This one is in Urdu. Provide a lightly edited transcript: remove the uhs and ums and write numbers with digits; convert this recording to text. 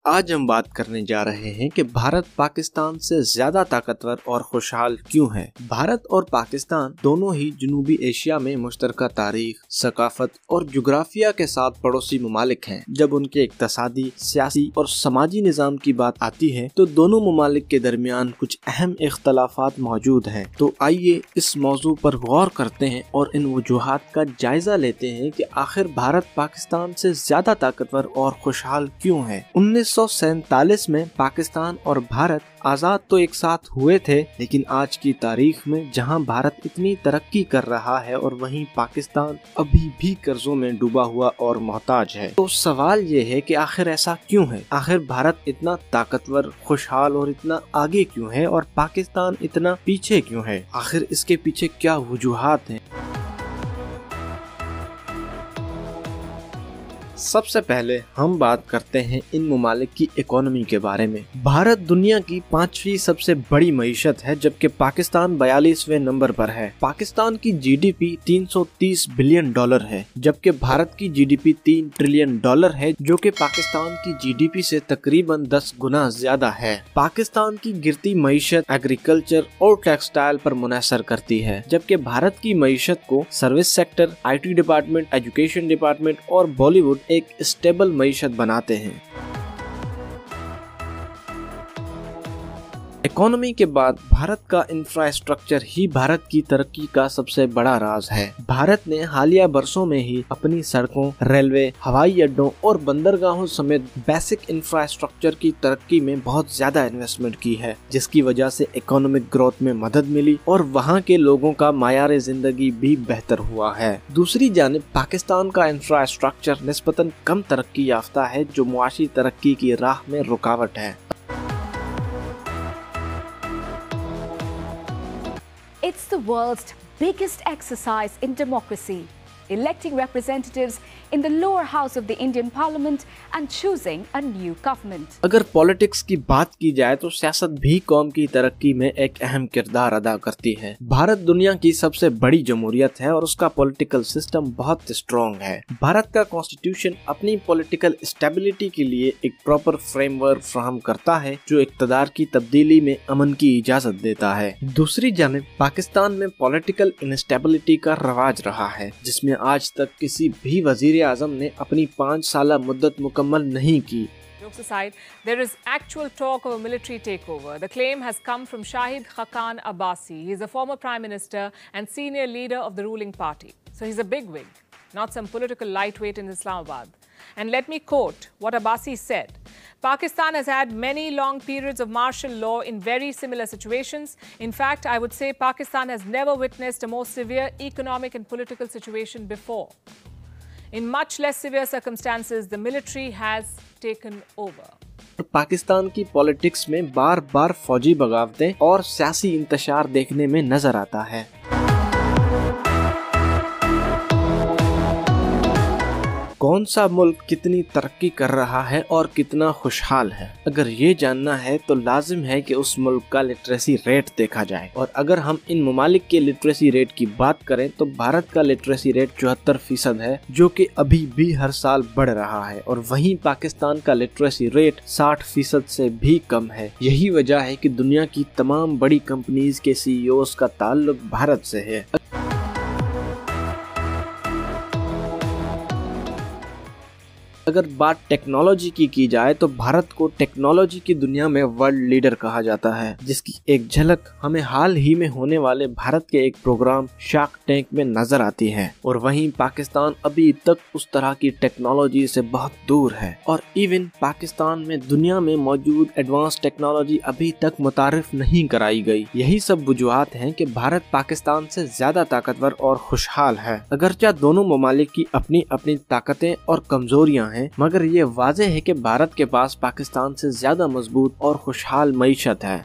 آج ہم بات کرنے جا رہے ہیں کہ بھارت پاکستان سے زیادہ طاقتور اور خوشحال کیوں ہے۔ بھارت اور پاکستان دونوں ہی جنوبی ایشیا میں مشترکہ تاریخ، ثقافت اور جغرافیہ کے ساتھ پڑوسی ممالک ہیں۔ جب ان کے اقتصادی، سیاسی اور سماجی نظام کی بات آتی ہے تو دونوں ممالک کے درمیان کچھ اہم اختلافات موجود ہیں۔ تو آئیے اس موضوع پر غور کرتے ہیں اور ان وجوہات کا جائزہ لیتے ہیں کہ آخر بھارت پاکستان سے زیادہ طاقتور اور خوشحال کیوں ہے۔ 1947 میں پاکستان اور بھارت آزاد تو ایک ساتھ ہوئے تھے، لیکن آج کی تاریخ میں جہاں بھارت اتنی ترقی کر رہا ہے اور وہیں پاکستان ابھی بھی قرضوں میں ڈوبا ہوا اور محتاج ہے، تو سوال یہ ہے کہ آخر ایسا کیوں ہے؟ آخر بھارت اتنا طاقتور، خوشحال اور اتنا آگے کیوں ہے اور پاکستان اتنا پیچھے کیوں ہے؟ آخر اس کے پیچھے کیا وجوہات ہیں؟ سب سے پہلے ہم بات کرتے ہیں ان ممالک کی اکانومی کے بارے میں۔ بھارت دنیا کی 5ویں سب سے بڑی معیشت ہے، جبکہ پاکستان 42ویں نمبر پر ہے۔ پاکستان کی جی ڈی پی $330 بلین ہے، جبکہ بھارت کی جی ڈی پی $3 ٹریلین ہے، جو کہ پاکستان کی جی ڈی پی سے تقریباً 10 گنا زیادہ ہے۔ پاکستان کی گرتی معیشت ایگریکلچر اور ٹیکسٹائل پر منحصر کرتی ہے، جبکہ بھارت کی معیشت کو service sector, I T department, education department اور بالی ووڈ ایک اسٹیبل معیشت بناتے ہیں۔ اکانومی کے بعد بھارت کا انفراسٹرکچر ہی بھارت کی ترقی کا سب سے بڑا راز ہے۔ بھارت نے حالیہ برسوں میں ہی اپنی سڑکوں، ریلوے، ہوائی اڈوں اور بندرگاہوں سمیت بیسک انفراسٹرکچر کی ترقی میں بہت زیادہ انویسٹمنٹ کی ہے، جس کی وجہ سے اکنامک گروتھ میں مدد ملی اور وہاں کے لوگوں کا معیار زندگی بھی بہتر ہوا ہے۔ دوسری جانب پاکستان کا انفراسٹرکچر نسبتاً کم ترقی یافتہ ہے، جو معاشی ترقی کی راہ میں رکاوٹ ہے۔ It's the world's biggest exercise in democracy, electing representatives in the lower house of the Indian Parliament and choosing a new government. اگر پولیٹکس کی بات کی جائے تو سیاست بھی قوم کی ترقی میں ایک اہم کردار ادا کرتی ہے۔ بھارت دنیا کی سب سے بڑی جمہوریت ہے اور اس کا پولیٹیکل سسٹم بہت اسٹرانگ ہے۔ بھارت کا کانسٹیٹیوشن اپنی پولیٹیکل اسٹیبلٹی کے لیے ایک پراپر فریم ورک فراہم کرتا ہے، جو اقتدار کی تبدیلی میں امن کی اجازت دیتا ہے۔ دوسری جانب پاکستان میں پولیٹیکل انسٹیبلٹی کا رواج رہا ہے، جس میں آج تک کسی بھی وزیر اعظم نے اپنی 5 سالہ مدت مکمل نہیں کی۔ Jokes aside, there is actual talk of a military takeover. The claim has come from Shahid Khaqan Abbasi. He is a former prime minister and senior leader of the ruling party. So he's a bigwig, not some political lightweight in Islamabad. And let me quote what Abbasi said. Pakistan has had many long periods of martial law in very similar situations. In fact, I would say Pakistan has never witnessed a more severe economic and political situation before. In much less severe circumstances, the military has taken over. Pakistan کی پولیٹکس میں بار بار فوجی بغاوتیں اور سیاسی انتشار دیکھنے میں نظر آتا ہے۔ کون سا ملک کتنی ترقی کر رہا ہے اور کتنا خوشحال ہے؟ اگر یہ جاننا ہے تو لازم ہے کہ اس ملک کا لٹریسی ریٹ دیکھا جائے، اور اگر ہم ان ممالک کے لٹریسی ریٹ کی بات کریں تو بھارت کا لٹریسی ریٹ 74% ہے، جو کہ ابھی بھی ہر سال بڑھ رہا ہے، اور وہیں پاکستان کا لٹریسی ریٹ 60% سے بھی کم ہے۔ یہی وجہ ہے کہ دنیا کی تمام بڑی کمپنیز کے CEO کا تعلق بھارت سے ہے۔ اگر بات ٹیکنالوجی کی جائے تو بھارت کو ٹیکنالوجی کی دنیا میں ورلڈ لیڈر کہا جاتا ہے، جس کی ایک جھلک ہمیں حال ہی میں ہونے والے بھارت کے ایک پروگرام شارک ٹینک میں نظر آتی ہے، اور وہیں پاکستان ابھی تک اس طرح کی ٹیکنالوجی سے بہت دور ہے، اور ایون پاکستان میں دنیا میں موجود ایڈوانس ٹیکنالوجی ابھی تک متعارف نہیں کرائی گئی۔ یہی سب وجوہات ہیں کہ بھارت پاکستان سے زیادہ طاقتور اور خوشحال ہے۔ اگرچہ دونوں ممالک کی اپنی اپنی طاقتیں اور کمزوریاں ہیں، مگر یہ واضح ہے کہ بھارت کے پاس پاکستان سے زیادہ مضبوط اور خوشحال معیشت ہے۔